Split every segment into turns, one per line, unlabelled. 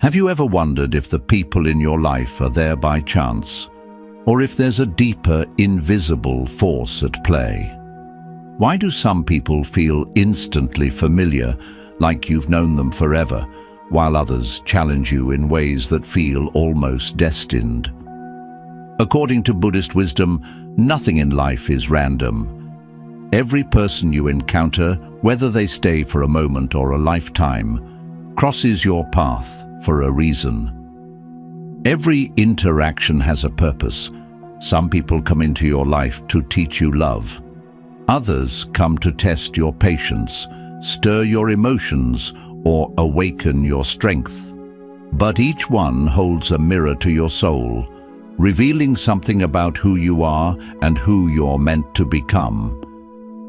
Have you ever wondered if the people in your life are there by chance, or if there's a deeper, invisible force at play? Why do some people feel instantly familiar, like you've known them forever, while others challenge you in ways that feel almost destined? According to Buddhist wisdom, nothing in life is random. Every person you encounter, whether they stay for a moment or a lifetime, crosses your path for a reason. Every interaction has a purpose. Some people come into your life to teach you love. Others come to test your patience, stir your emotions, or awaken your strength. But each one holds a mirror to your soul, revealing something about who you are and who you're meant to become.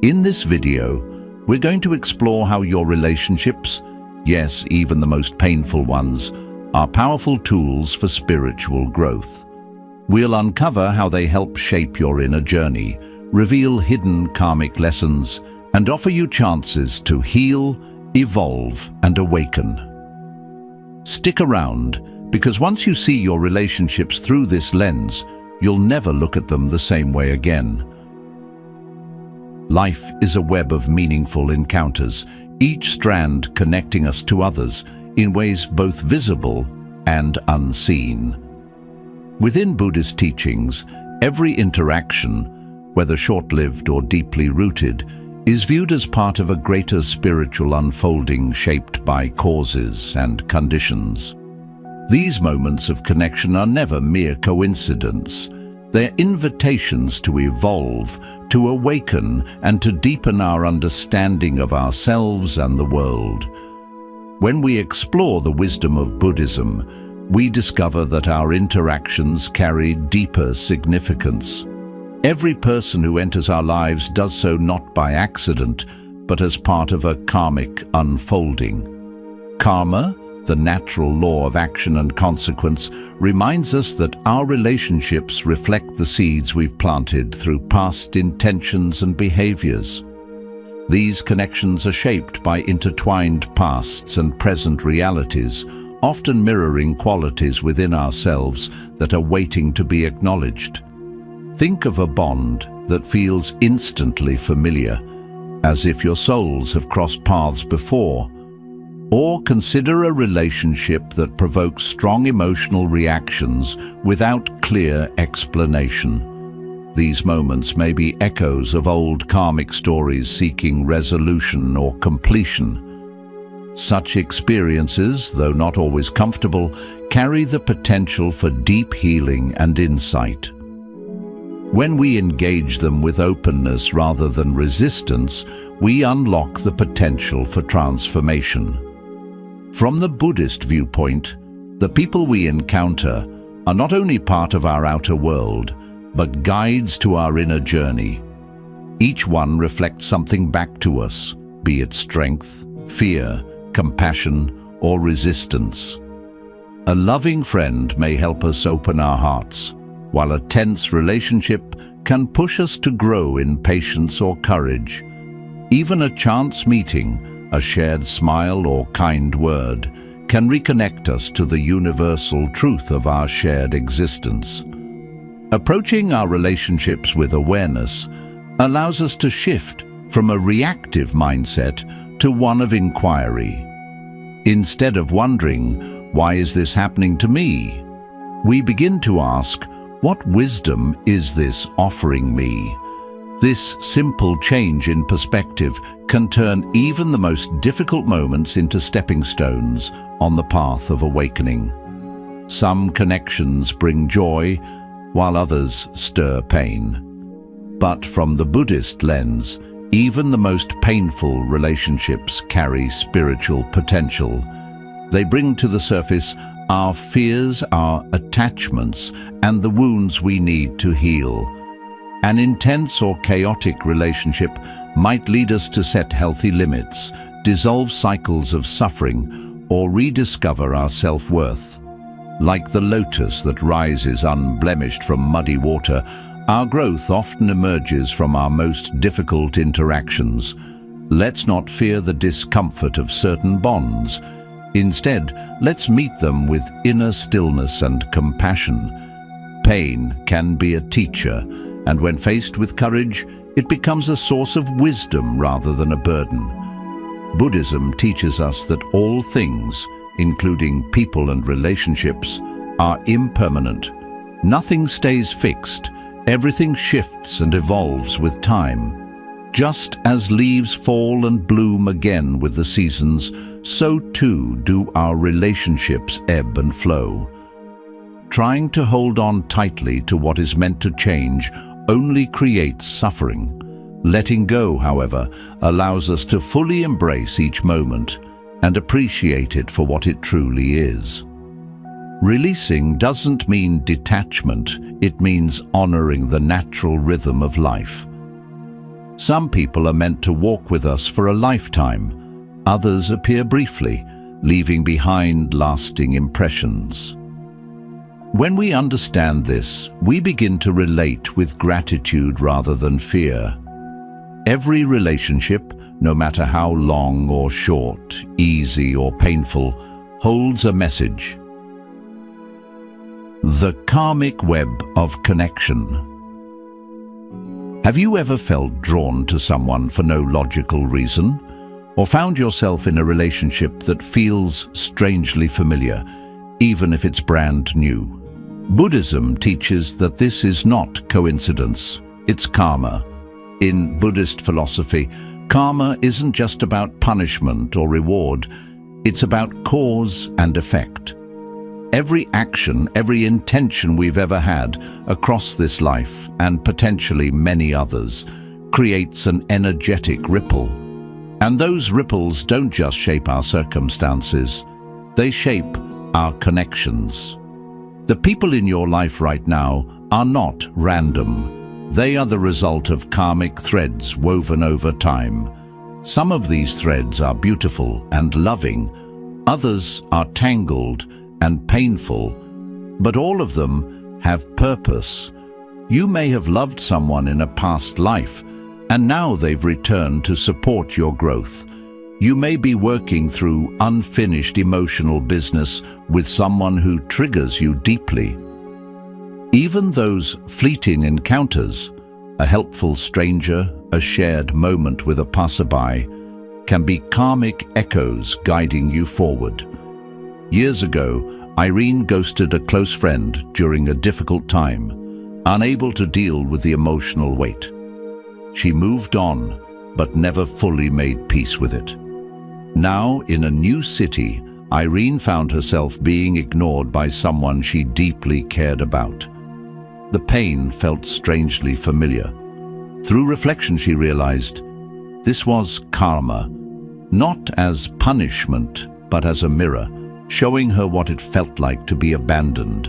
In this video, we're going to explore how your relationships, yes, even the most painful ones, are powerful tools for spiritual growth. We'll uncover how they help shape your inner journey, reveal hidden karmic lessons, and offer you chances to heal, evolve, and awaken. Stick around, because once you see your relationships through this lens, you'll never look at them the same way again. Life is a web of meaningful encounters, each strand connecting us to others in ways both visible and unseen. Within Buddhist teachings, every interaction, whether short-lived or deeply rooted, is viewed as part of a greater spiritual unfolding shaped by causes and conditions. These moments of connection are never mere coincidence. They're invitations to evolve, to awaken, and to deepen our understanding of ourselves and the world. When we explore the wisdom of Buddhism, we discover that our interactions carry deeper significance. Every person who enters our lives does so not by accident, but as part of a karmic unfolding. Karma, the natural law of action and consequence, reminds us that our relationships reflect the seeds we've planted through past intentions and behaviors. These connections are shaped by intertwined pasts and present realities, often mirroring qualities within ourselves that are waiting to be acknowledged. Think of a bond that feels instantly familiar, as if your souls have crossed paths before. Or consider a relationship that provokes strong emotional reactions without clear explanation. These moments may be echoes of old karmic stories seeking resolution or completion. Such experiences, though not always comfortable, carry the potential for deep healing and insight. When we engage them with openness rather than resistance, we unlock the potential for transformation. From the Buddhist viewpoint, the people we encounter are not only part of our outer world, but guides to our inner journey. Each one reflects something back to us, be it strength, fear, compassion, or resistance. A loving friend may help us open our hearts, while a tense relationship can push us to grow in patience or courage. Even a chance meeting, a shared smile or kind word, can reconnect us to the universal truth of our shared existence. Approaching our relationships with awareness allows us to shift from a reactive mindset to one of inquiry. Instead of wondering, "Why is this happening to me?" we begin to ask, "What wisdom is this offering me?" This simple change in perspective can turn even the most difficult moments into stepping stones on the path of awakening. Some connections bring joy, while others stir pain. But from the Buddhist lens, even the most painful relationships carry spiritual potential. They bring to the surface our fears, our attachments, and the wounds we need to heal. An intense or chaotic relationship might lead us to set healthy limits, dissolve cycles of suffering, or rediscover our self-worth. Like the lotus that rises unblemished from muddy water, our growth often emerges from our most difficult interactions. Let's not fear the discomfort of certain bonds. Instead, let's meet them with inner stillness and compassion. Pain can be a teacher, and when faced with courage, it becomes a source of wisdom rather than a burden. Buddhism teaches us that all things, including people and relationships, are impermanent. Nothing stays fixed. Everything shifts and evolves with time. Just as leaves fall and bloom again with the seasons, so too do our relationships ebb and flow. Trying to hold on tightly to what is meant to change only creates suffering. Letting go, however, allows us to fully embrace each moment and appreciate it for what it truly is. Releasing doesn't mean detachment, it means honoring the natural rhythm of life. Some people are meant to walk with us for a lifetime. Others appear briefly, leaving behind lasting impressions. When we understand this, we begin to relate with gratitude rather than fear. Every relationship, no matter how long or short, easy or painful, holds a message. The karmic web of connection. Have you ever felt drawn to someone for no logical reason? Or found yourself in a relationship that feels strangely familiar, even if it's brand new? Buddhism teaches that this is not coincidence, it's karma. In Buddhist philosophy, karma isn't just about punishment or reward, it's about cause and effect. Every action, every intention we've ever had across this life, and potentially many others, creates an energetic ripple. And those ripples don't just shape our circumstances, they shape our connections. The people in your life right now are not random. They are the result of karmic threads woven over time. Some of these threads are beautiful and loving, others are tangled and painful, but all of them have purpose. You may have loved someone in a past life, and now they've returned to support your growth. You may be working through unfinished emotional business with someone who triggers you deeply. Even those fleeting encounters, a helpful stranger, a shared moment with a passerby, can be karmic echoes guiding you forward. Years ago, Irene ghosted a close friend during a difficult time, unable to deal with the emotional weight. She moved on, but never fully made peace with it. Now, in a new city, Irene found herself being ignored by someone she deeply cared about. The pain felt strangely familiar. Through reflection, she realized this was karma, not as punishment, but as a mirror, showing her what it felt like to be abandoned.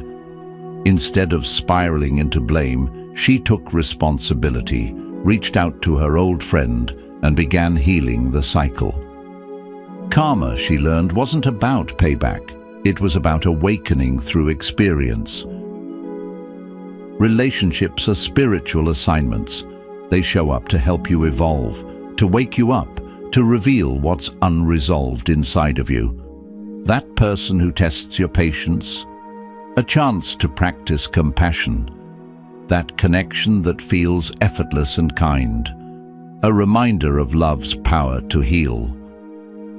Instead of spiraling into blame, she took responsibility, reached out to her old friend, and began healing the cycle. Karma, she learned, wasn't about payback. It was about awakening through experience. Relationships are spiritual assignments. They show up to help you evolve, to wake you up, to reveal what's unresolved inside of you. That person who tests your patience, a chance to practice compassion, that connection that feels effortless and kind, a reminder of love's power to heal.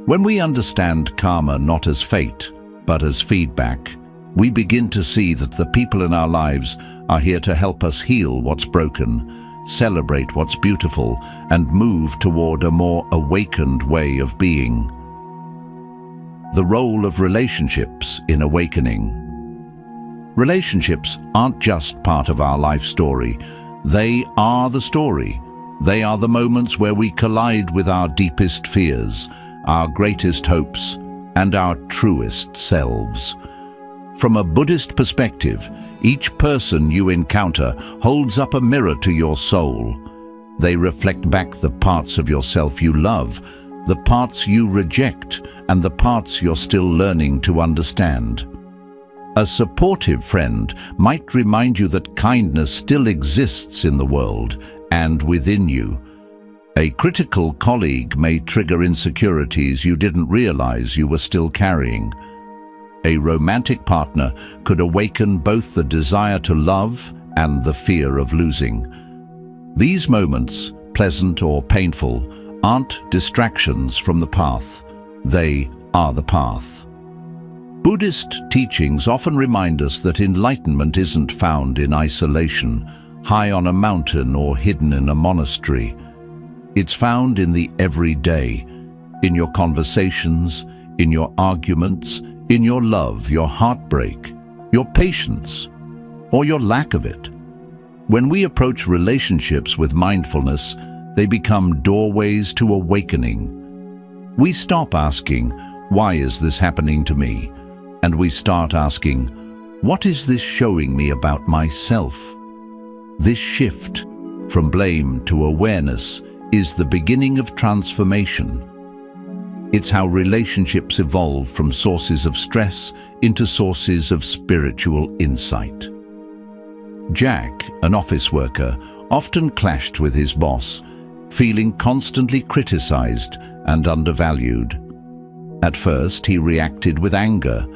When we understand karma not as fate, but as feedback, we begin to see that the people in our lives are here to help us heal what's broken, celebrate what's beautiful, and move toward a more awakened way of being. The role of relationships in awakening. Relationships aren't just part of our life story. They are the story. They are the moments where we collide with our deepest fears, our greatest hopes, and our truest selves. From a Buddhist perspective, each person you encounter holds up a mirror to your soul. They reflect back the parts of yourself you love, the parts you reject, and the parts you're still learning to understand. A supportive friend might remind you that kindness still exists in the world and within you. A critical colleague may trigger insecurities you didn't realize you were still carrying. A romantic partner could awaken both the desire to love and the fear of losing. These moments, pleasant or painful, aren't distractions from the path. They are the path. Buddhist teachings often remind us that enlightenment isn't found in isolation, high on a mountain or hidden in a monastery. It's found in the everyday, in your conversations, in your arguments, in your love, your heartbreak, your patience, or your lack of it. When we approach relationships with mindfulness, they become doorways to awakening. We stop asking, "Why is this happening to me?" And we start asking, "What is this showing me about myself?" This shift from blame to awareness is the beginning of transformation. It's how relationships evolve from sources of stress into sources of spiritual insight. Jack, an office worker, often clashed with his boss, feeling constantly criticized and undervalued. At first, he reacted with anger,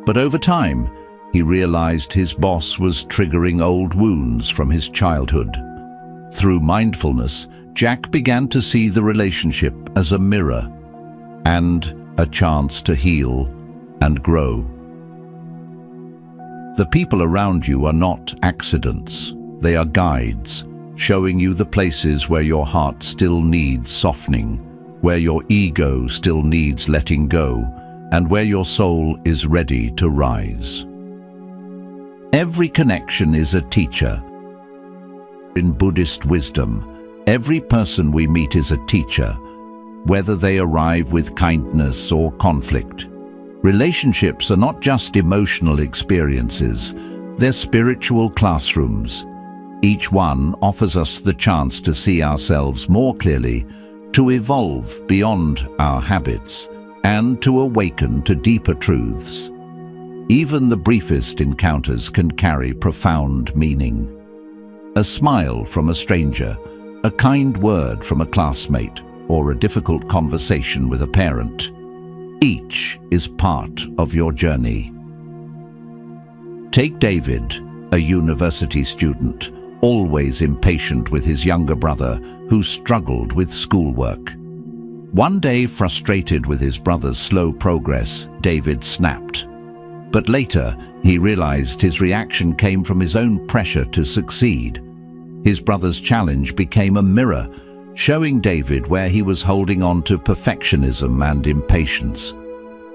but over time, he realized his boss was triggering old wounds from his childhood. Through mindfulness, Jack began to see the relationship as a mirror and a chance to heal and grow. The people around you are not accidents. They are guides, showing you the places where your heart still needs softening, where your ego still needs letting go, and where your soul is ready to rise. Every connection is a teacher. In Buddhist wisdom, every person we meet is a teacher, whether they arrive with kindness or conflict. Relationships are not just emotional experiences, they're spiritual classrooms. Each one offers us the chance to see ourselves more clearly, to evolve beyond our habits, and to awaken to deeper truths. Even the briefest encounters can carry profound meaning. A smile from a stranger, a kind word from a classmate, or a difficult conversation with a parent. Each is part of your journey. Take David, a university student, always impatient with his younger brother who struggled with schoolwork. One day, frustrated with his brother's slow progress, David snapped. But later, he realized his reaction came from his own pressure to succeed. His brother's challenge became a mirror, showing David where he was holding on to perfectionism and impatience.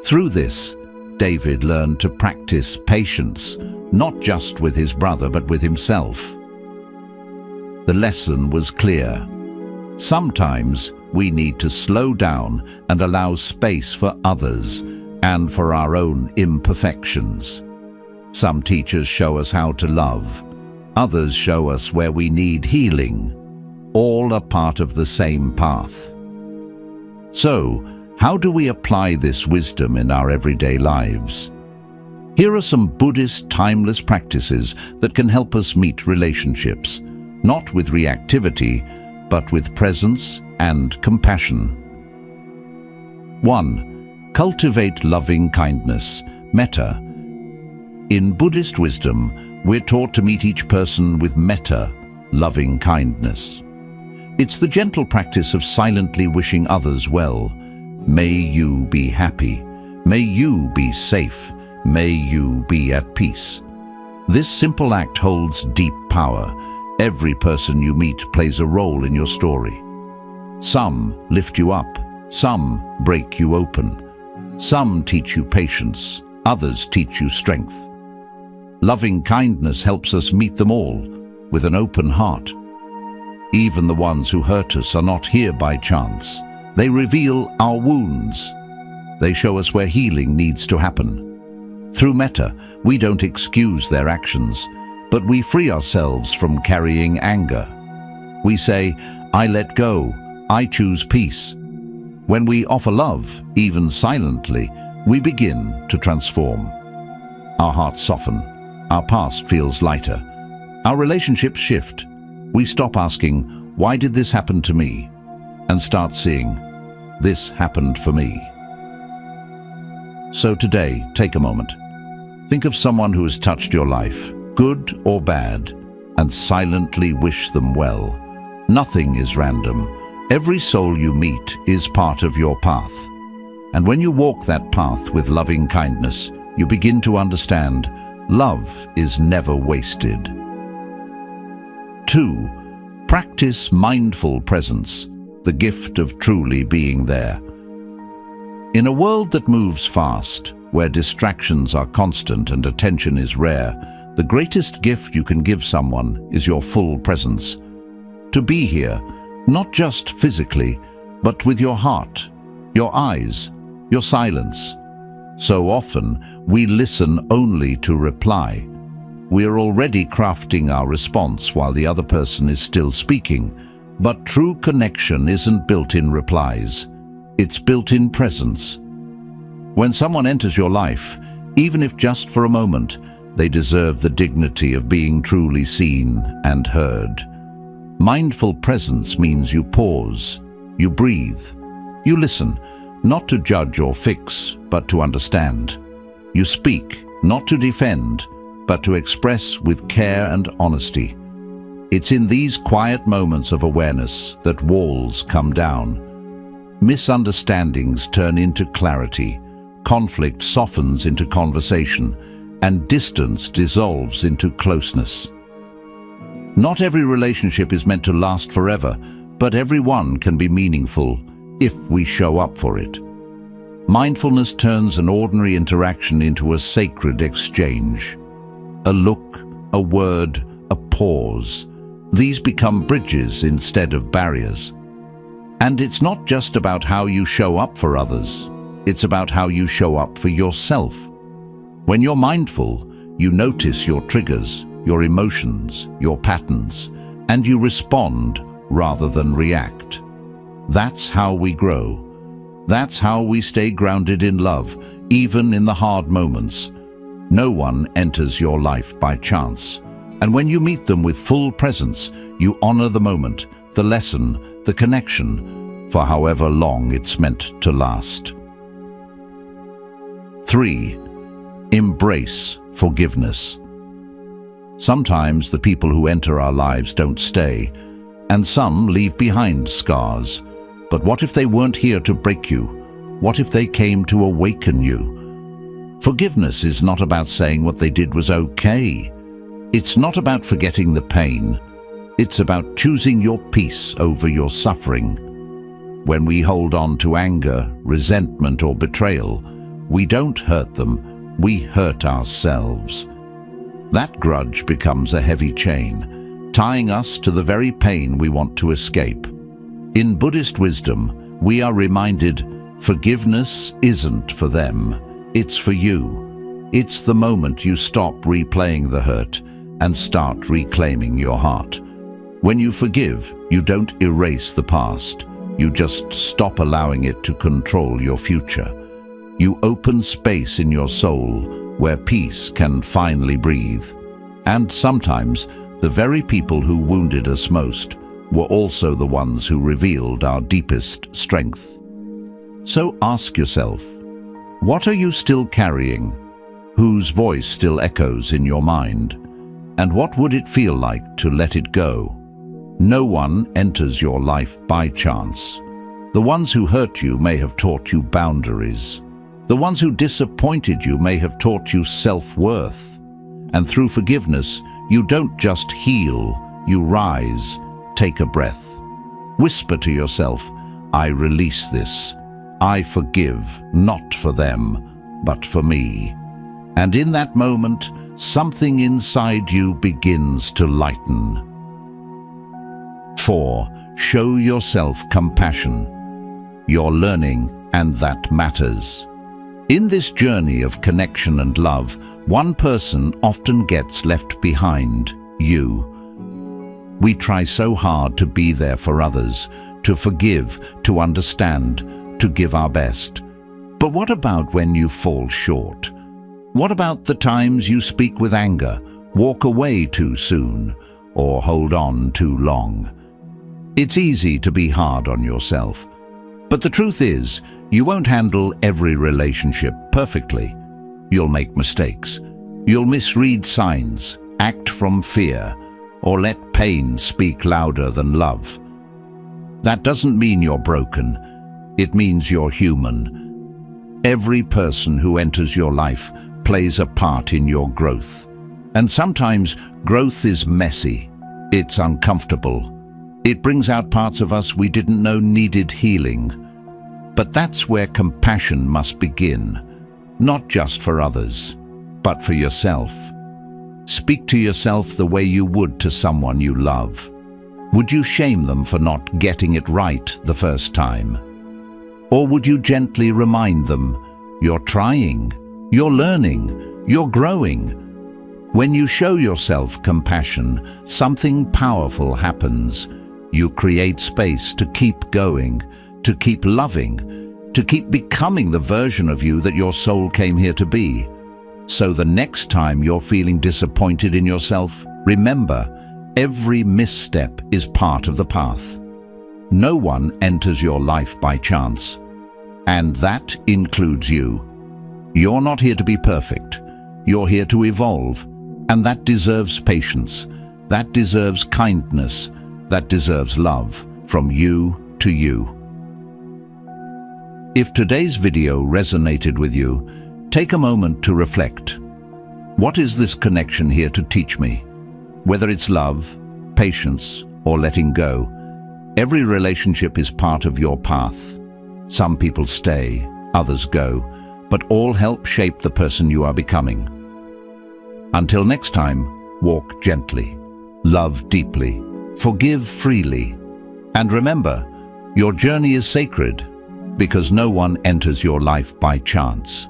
Through this, David learned to practice patience, not just with his brother but with himself. The lesson was clear. Sometimes we need to slow down and allow space for others and for our own imperfections. Some teachers show us how to love. Others show us where we need healing. All are part of the same path. So, how do we apply this wisdom in our everyday lives? Here are some Buddhist timeless practices that can help us meet relationships, not with reactivity, but with presence and compassion. 1. Cultivate loving kindness, metta. In Buddhist wisdom, we're taught to meet each person with metta, loving kindness. It's the gentle practice of silently wishing others well. May you be happy. May you be safe. May you be at peace. This simple act holds deep power. Every person you meet plays a role in your story. Some lift you up. Some break you open. Some teach you patience. Others teach you strength. Loving kindness helps us meet them all with an open heart. Even the ones who hurt us are not here by chance. They reveal our wounds. They show us where healing needs to happen. Through metta, we don't excuse their actions, but we free ourselves from carrying anger. We say, "I let go, I choose peace." When we offer love, even silently, we begin to transform. Our hearts soften. Our past feels lighter. Our relationships shift. We stop asking, "Why did this happen to me?" and start seeing, this happened for me. So today, take a moment. Think of someone who has touched your life, good or bad, and silently wish them well. Nothing is random. Every soul you meet is part of your path. And when you walk that path with loving kindness, you begin to understand love is never wasted. 2. Practice mindful presence, the gift of truly being there. In a world that moves fast, where distractions are constant and attention is rare, the greatest gift you can give someone is your full presence. To be here, not just physically, but with your heart, your eyes, your silence. So often, we listen only to reply. We are already crafting our response while the other person is still speaking. But true connection isn't built in replies. It's built in presence. When someone enters your life, even if just for a moment, they deserve the dignity of being truly seen and heard. Mindful presence means you pause, you breathe, you listen, not to judge or fix, but to understand. You speak, not to defend, but to express with care and honesty. It's in these quiet moments of awareness that walls come down. Misunderstandings turn into clarity, conflict softens into conversation, and distance dissolves into closeness. Not every relationship is meant to last forever, but every one can be meaningful if we show up for it. Mindfulness turns an ordinary interaction into a sacred exchange. A look, a word, a pause. These become bridges instead of barriers. And it's not just about how you show up for others. It's about how you show up for yourself. When you're mindful, you notice your triggers, your emotions, your patterns, and you respond rather than react. That's how we grow. That's how we stay grounded in love, even in the hard moments. No one enters your life by chance. And when you meet them with full presence, you honor the moment, the lesson, the connection, for however long it's meant to last. 3. Embrace forgiveness. Sometimes the people who enter our lives don't stay, and some leave behind scars. But what if they weren't here to break you? What if they came to awaken you? Forgiveness is not about saying what they did was okay. It's not about forgetting the pain. It's about choosing your peace over your suffering. When we hold on to anger, resentment, or betrayal, we don't hurt them, we hurt ourselves. That grudge becomes a heavy chain, tying us to the very pain we want to escape. In Buddhist wisdom, we are reminded, forgiveness isn't for them, it's for you. It's the moment you stop replaying the hurt and start reclaiming your heart. When you forgive, you don't erase the past. You just stop allowing it to control your future. You open space in your soul where peace can finally breathe. And sometimes, the very people who wounded us most were also the ones who revealed our deepest strength. So ask yourself, what are you still carrying? Whose voice still echoes in your mind? And what would it feel like to let it go? No one enters your life by chance. The ones who hurt you may have taught you boundaries. The ones who disappointed you may have taught you self-worth. And through forgiveness, you don't just heal, you rise. Take a breath. Whisper to yourself, I release this. I forgive, not for them, but for me. And in that moment, something inside you begins to lighten. 4. Show yourself compassion. You're learning, and that matters. In this journey of connection and love, one person often gets left behind, you. We try so hard to be there for others, to forgive, to understand, to give our best. But what about when you fall short? What about the times you speak with anger, walk away too soon, or hold on too long? It's easy to be hard on yourself. But the truth is, you won't handle every relationship perfectly. You'll make mistakes. You'll misread signs, act from fear, or let pain speak louder than love. That doesn't mean you're broken. It means you're human. Every person who enters your life plays a part in your growth. And sometimes growth is messy. It's uncomfortable. It brings out parts of us we didn't know needed healing. But that's where compassion must begin, not just for others, but for yourself. Speak to yourself the way you would to someone you love. Would you shame them for not getting it right the first time? Or would you gently remind them, you're trying, you're learning, you're growing? When you show yourself compassion, something powerful happens. You create space to keep going, to keep loving, to keep becoming the version of you that your soul came here to be. So the next time you're feeling disappointed in yourself, remember, every misstep is part of the path. No one enters your life by chance, and that includes you. You're not here to be perfect. You're here to evolve, and that deserves patience. That deserves kindness. That deserves love from you to you. If today's video resonated with you, take a moment to reflect. What is this connection here to teach me? Whether it's love, patience, or letting go, every relationship is part of your path. Some people stay, others go, but all help shape the person you are becoming. Until next time, walk gently, love deeply, forgive freely, and remember, your journey is sacred because no one enters your life by chance.